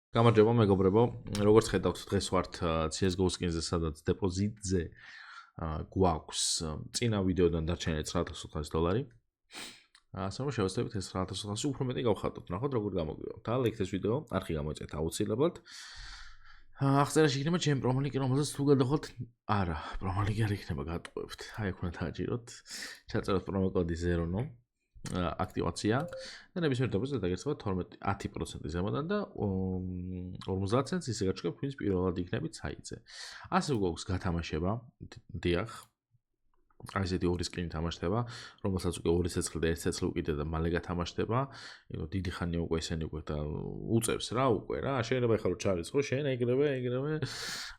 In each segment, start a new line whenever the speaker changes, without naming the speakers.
გამარჯობა მეგობრებო, როგორც ხედავთ დღეს ვართ CS:GO skins-ზე, სადაც დეპოზიტზე გვაქვს წინა ვიდეოდან დარჩენილი $9,400. ასე რომ შევეცდებით ეს $9,400 უფრო მეტი გავხატოთ, ნახოთ როგორ გამოგვივა. და ლайქთ ეს ვიდეო, არხი გამოეწეთ აუცილებლად. აღწერაში იქნება ჩემი პრომოლინკი, რომელზეც თუ გადახვალთ, არა, პრომოლინკი არ იქნება გატყუებთ. აი აქ უნდა დააჭიროთ. ჩაწეროთ პრომოკოდი 0no. აქტივაცია და ნებისმიერ დეპოზიტზე დაგეცემა 10% ზემოდან და 50 ცენტს ისე გაჩვენებ, ვინც პირველად იქნებით საიტზე. ასე გვაქვს გათამაშება, დიახ. აი ესეთი ორი სკინი თამაშდება, რომელსაც უკვე 2 ცეცხლი და 1 ცეცხლი უკიდე და მალე გათამაშდება. დიდი ხანია უკვე ესენი უკვე და უწევს რა უკვე რა. შეიძლება ეხლა რომ ჩარიცხო, შენ ეგრევე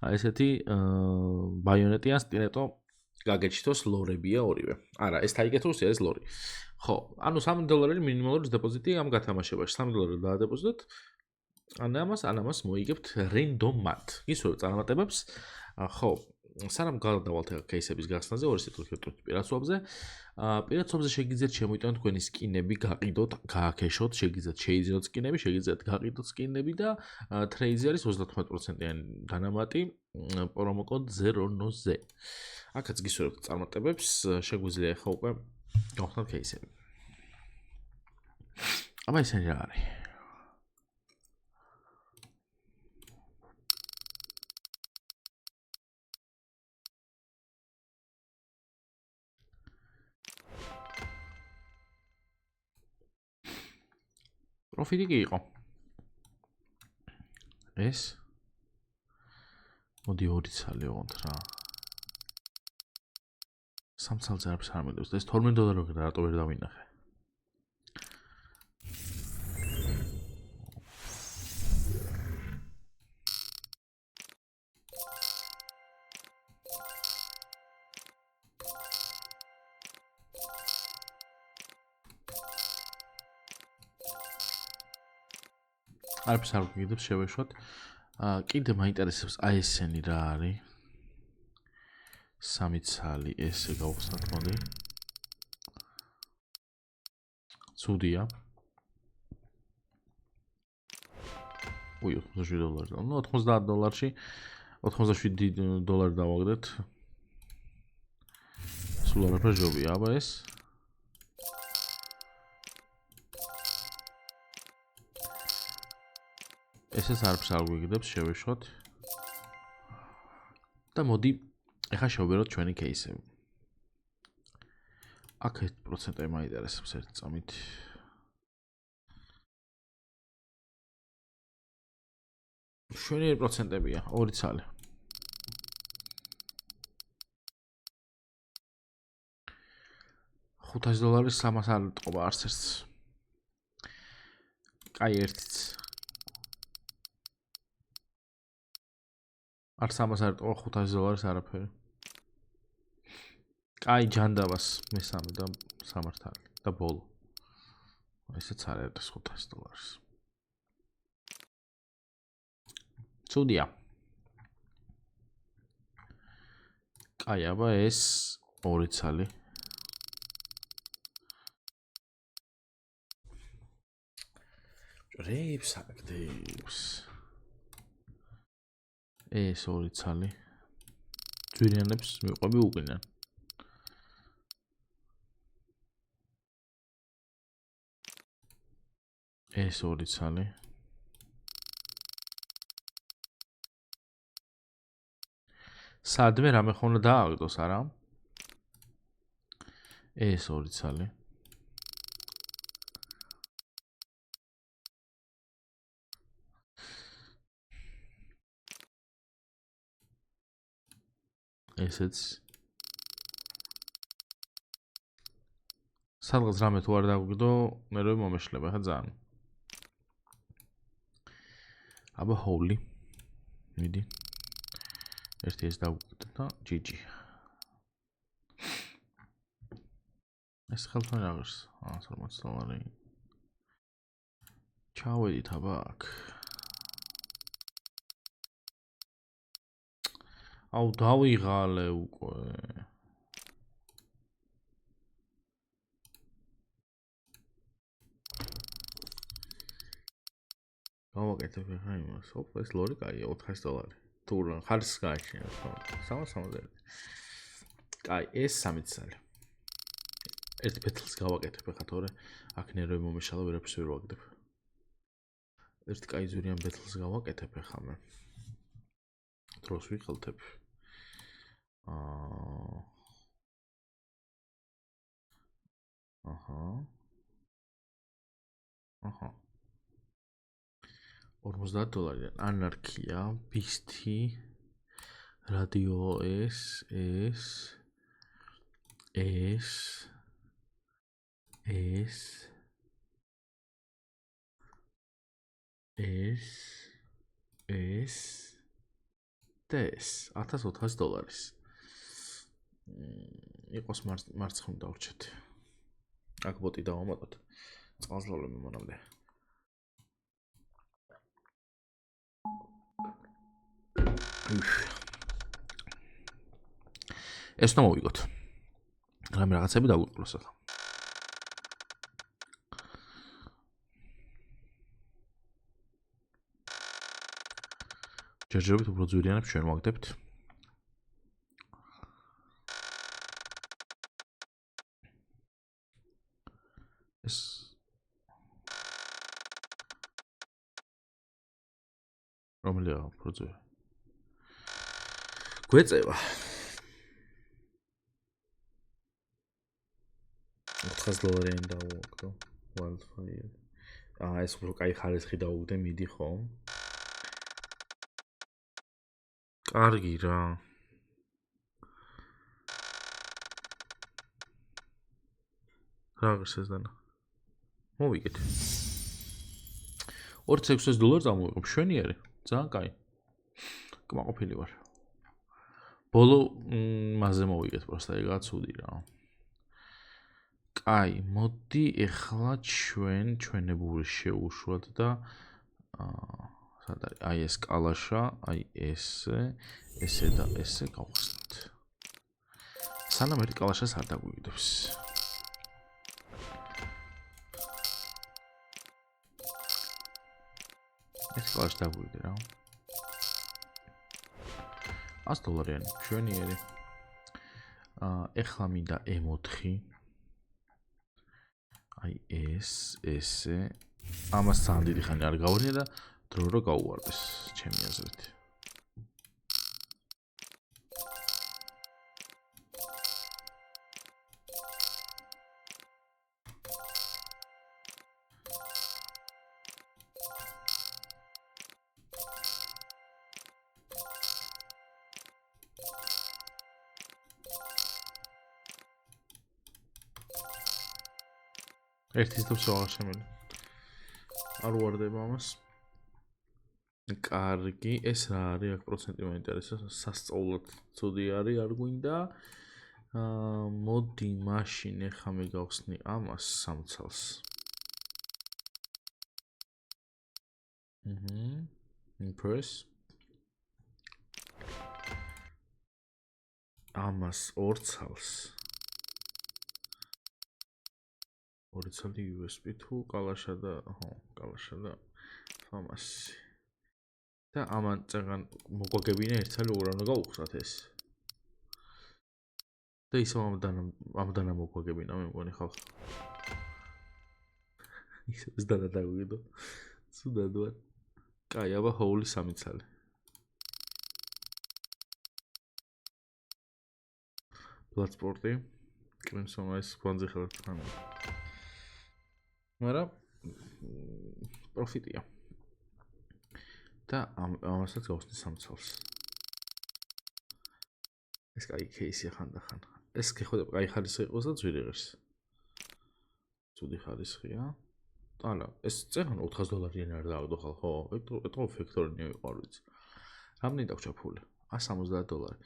აი ესეთი ბაიონეტი ან სტინეტო გაგეჩითოს ლორებია ორივე. არა, ეს თაიგეთოს ეს ლორი. ხო, ანუ $3 მინიმალური დეპოზიტი ამ გათამაშებაში. $3 დაადეპოზიტოთ. ამას მოიგებთ რენდომად. ისევ წარმატებებს. ხო, სანამ გადავალთ кейსების გახსნაზე, ორი სიტყვით ვიტყვით პირაცობზე. პირაცობზე შეგიძლიათ შემოიტანოთ თქვენი სკინები, გაყიდოთ, გააქეშოთ, შეგიძლიათ შეიძინოთ სკინები, შეგიძლიათ გაყიდოთ სკინები და ტრეიზე არის 35%-იანი დანამატი პრომოკოდ 0no-ზე. აქაც გისურვებთ წარმატებებს, შეგვიძლია ახლა უკვე გავხსნათ кейსები. აბა ისინი რა არის? პროფიტი კი იყო. ეს მოდი 2 ცალი ვიღოთ რა. 3 ცალზე არაფერს არ მიდევს და ეს $12 ვიყიდა, რატო ვერ დავინახე? არაფერს არ გიგდებს შევეშვათ. კიდე მაინტერესებს აი ესენი რა არის? 3 ცალი ესე გავხსნათ მოდი. ცუდია. $87. ნუ $90-ში $87 დავაგდეთ. სულ არაფერ ჯობია, აბა ეს. ესეც არაფერს არ გვიგდებს შევეშვათ. და მოდი ეხლა შევბეროთ ჩვენი кейსები. აქ 1% მაინტერესებს ერთ წამით. შვენიერი პროცენტებია, 2 ცალი. $500 300 არ ტყობა არც ერთს. კაი ერთიც. არ 300 არ ტყობა $500 არაფერი. კაი ჯანდაბას მესამე და სამართალი და ბოლო. ესეც არ არის $500. ცუდია. კაი, აბა ეს 2 ცალი. რეებს აკდებს. ეს 2 ცალი. ძვირიანებს მიყვები უყინან. ეს 2 ცალი. სადმე რამე ხომ დააგდოს, არა? ეს 2 ცალი. ესეც. სადღაც რამე თუ არ დაგვიგდო, მერე მომეშლება ხა ძალიან. აბა ჰოული. მიდი. ერთი ეს დავგვიგდო და GG. ეს ხელთან აღერს. $40. ჩავედით აბა აქ. აუ დავიღალე უკვე. გავაკეთებ ახლა იმას. ოპ, ეს ლორი კაია, $400. თუ ხარისს გააჩნია, ხო? 360. კაი, ეს 3 წელი. ერთი პეტლს გავაკეთებ ახლა თორე აქ ნერვები მომეშალა, ვერაფერს ვერ ვაგდებ. ერთი კაი ზურიან პეტლს გავაკეთებ ახლა მე. დროს ვიყელთებ. აჰა. $50 ანარქია, ბისთი, რადიო ეს და ეს $1400. იყოს მარცხნივ დავრჩეთ. აქ ბოტი დავამატოთ. წყალს ლოლები მონამდე. ეს ნუ მოვიგოთ. რამე რაღაცები დაგვიყოლოს ახლა. ჯერჯერობით უფრო ძვირიანებს ჩვენ ვაგდებთ. ეს რომელია უფრო ძვირი? გვეწევა. $400 დავუვაგდო. Wildfire. ეს უფრო კაი ხარისხი დავუვგდე, მიდი ხო? კარგი რა. რაღაც ეს დანა. მოვიგეთ. $2600 წამოვიღებ, შვენიერი. ძალიან კაი. კმაყოფილი ვარ. ბოლო მასზე მოვიგეთ, პროსტა ეგაა ცუდი რა. კაი, მოდი ეხლა ჩვენებური შევუშვათ და სად არის? აი ეს კალაშა, აი ესე და ესე გავხსნათ. სანამ ერთი კალაშას არ დაგვიგდებს. ეს კალაშ დაგვიგდე რა. $100 შვენიერი. ეხლა მინდა M4. აი ესე. ამას ძალიან დიდი ხანი არ გავარდნია და დრო გაუვარდეს ჩემი აზრით. ერთის დობს აღარ შემელი. არ უვარდება ამას. კარგი, ეს რა არის? აქ პროცენტი მაინტერესებს. სასწაულად ცუდი არის, არ გვინდა. მოდი მაშინ ეხა მე გავხსნი ამას სამცალს. Impress. ამას ორცალს. ორცალი USB თუ კალაშა და ფამასი. და ამან წეგან მოგვაგებინა ერთალი როგორ უნდა გავუხსნათ ეს. და ისევ ამდანა მოგვაგებინა მე მგონი ხალხ. ისევ ეს დაგვიგდო. ცუდად ვარ. კაი, აბა ჰოული 3 ცალი. ბლადსპორტი. კრიმსონ ეს ფონზე ხელთ ხან. მაგრამ პროფიტია. და ამასაც გავხსნი სამცალს. ეს კაი кейსია ხანდახან. ეს გეხვედა კაი ხარისხი იყოს და ძვირი ღირს. ცუდი ხარისხია. ალა, ეს წეგან $400 არ დავაგდო ხო? ეტყო ფაქტორინი ვიყარ ვიცი. რამდენი დაგვრჩა ფული? $170.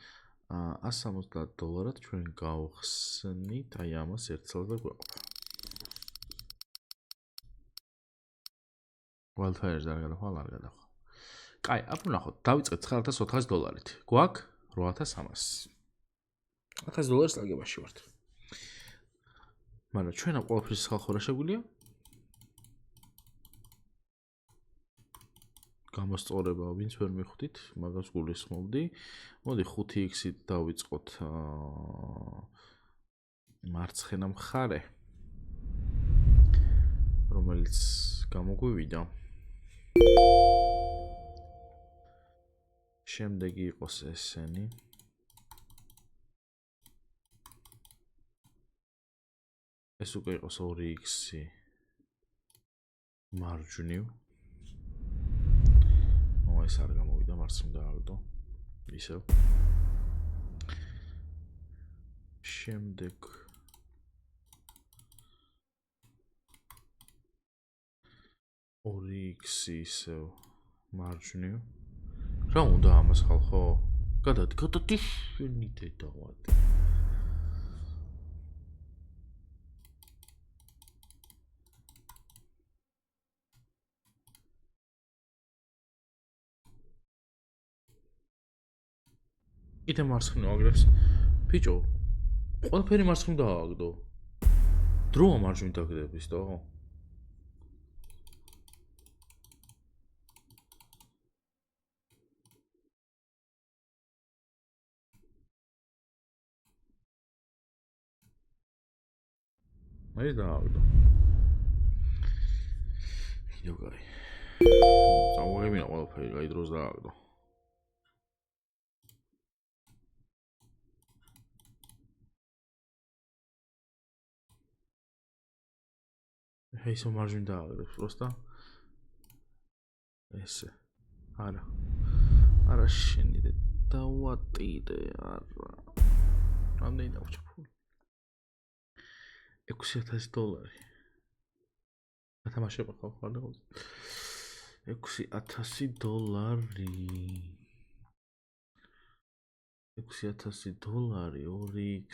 $170 ჩვენ გავხსნით აი ამას ერთ წელს და გვეყოფა. Wildfire-ს არ გადახვალ, არ გადახვალ. კაი, აბა ნახოთ, დავიწყეთ $9400-ით. გვაქვს 8300. $1000 წაგებაში ვართ. მაგრამ ჩვენ ამ ყველაფრის ხალხო რა შეგვიძლია? გამოსწორება ვინც ვერ მიხვდით, მაგას გულისხმობდი. მოდი 5x-ით დავიწყოთ მარცხენა მხარე, რომელიც გამოგვივიდა. შემდეგი იყოს ესენი. ეს უკვე იყოს 2x მარჯვნივ. ეს არ გამოვიდა, მარცხნივ დააგდო. ისევ. შემდეგ 2x ისევ მარჯვნივ. რა უნდა ამას ხალხო? გადადი შენი დედავადი. იტე მარცხნივ აგრებს. ბიჭო, ყველაფერი მარცხნივ დააგდო. დროა მარჯვნივ დაგდების და მე დააგდო. იო გაი. წავაგებინა ყველაფერი, გაი დროს დააგდო. ისო მარჯვნივ დააგდებს პროსტა. ესე. არა შენი დავატიდე, არა. რამდენი დავჭი ფული? $6,000. ათამაშება ხალხო არ დაგვი. $6,000. $6,000 2x.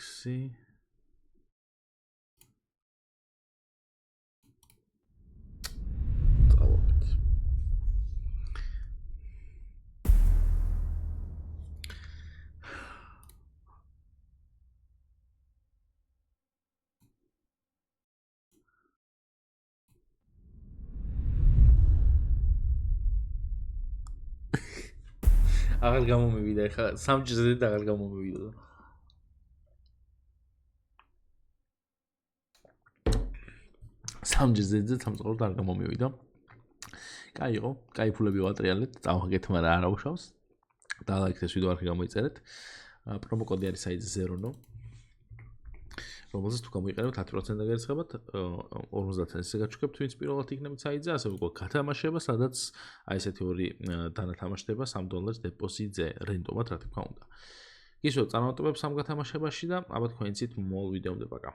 აღარ გამომივიდა ხა სამჯერზე აღარ გამომივიდა. სამჯერზე სამწყუროდ არ გამომივიდა. კაი იყო, კაი ფულები ვატრიალეთ, წავაგეთ, მაგრამ არ აუშავს. დალაიქეთ ვიდეო არხი გამოიწერეთ. პრომო კოდი არის size 0no. რომელზეც თუ გამოიყენებთ 10% დაგერცხებათ, 50%-ზე გაჩვენებთ, ვინც პირველად იქნებით საიტზე, ასევე უკვე გათამაშება, სადაც აი ესეთი ორი დანათამაშდება $3 დეპოზიტზე, რენდომად, რა თქმა უნდა. ისო, წარმატებებს ამ გათამაშებაში და ალბათ თქვენ იცით, მომავალ ვიდეომდე პაკა.